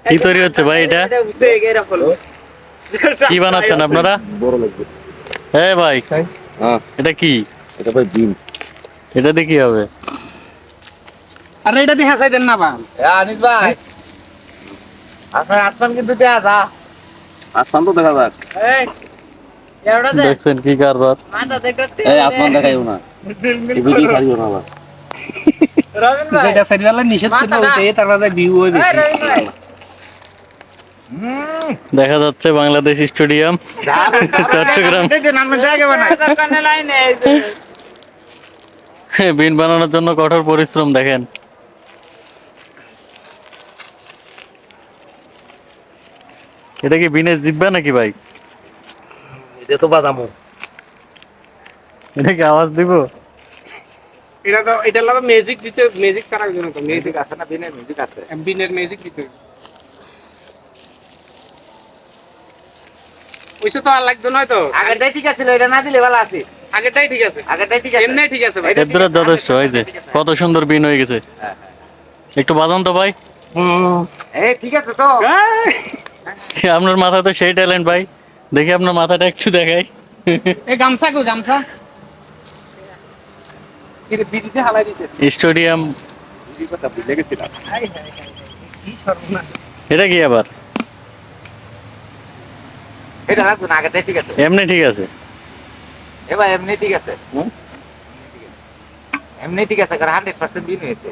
কি তৈরি হচ্ছে ভাই এটা? কি বানাচ্ছেন আপনারা? বড় লাগবে। হ্যাঁ ভাই, হ্যাঁ, এটা কি? এটা ভাই ডিম। এটা দিয়ে কি হবে? আরে এটা দিয়ে হাসাই দেন না ভাই। আনিস ভাই, আপনার আসমান কিন্তু দেয়া যা। আসমান তো দেখা যাক। এই, এওটা দে। দেখছেন কি কারবার? মাথা দেখতে। এই আসমান দেখাইও না। টিভিটি ছাড়িও না আবার। রবিন ভাই। যেটা সাইডওয়ালা নিষেধ করলো ওইটাই তার মাঝে ভিউ হয় এই বেশি। রবিন ভাই। দেখা যাচ্ছে বাংলাদেশ স্টেডিয়াম চট্টগ্রাম। নাম জায়গা বানাই। দোকানে লাইনে এই যে। বিন বানানোর জন্য কঠোর পরিশ্রম দেখেন। এটা কি বিনের জিব্বা নাকি ভাই? এটা তো বাদামও। এটা কি আওয়াজ দিব? এটা লাগা ম্যাজিক দিতে ম্যাজিক করার জন্য তো মিউজিক আছে না বিনের মিউজিক আছে। বিনের ম্যাজিক দিতে ওইসব তো আর লাগতো নয় তো আগেরটাই ঠিক আছে, এটা না দিলে ভালো আছে। আগেরটাই ঠিক আছে আগেরটাই ঠিক আছে। এমনি ঠিক আছে ভাই এটা ঠিক এদের আছে, যথেষ্ট এই যে কত সুন্দর বিন হয়ে গেছে। হ্যাঁ, একটু বাদাম তো ভাই। এই ঠিক আছে তো। আপনার মাথা তো সেই ট্যালেন্ট ভাই, দেখি আপনার মাথাটা একটু দেখাই। এই গামছা কো গামছা এর বিড়িতে হালাই দিছে স্টেডিয়াম এই কথা ভুলে গেছিলাম। কি সর্বনাশ এটা কি আবার? এটা লাগবে না, আগেরটাই ঠিক আছে। এমনি ঠিক আছে। এবার এমনি ঠিক আছে। হুম? এমনি ঠিক আছে, কারণ 100% বিন হয়েছে।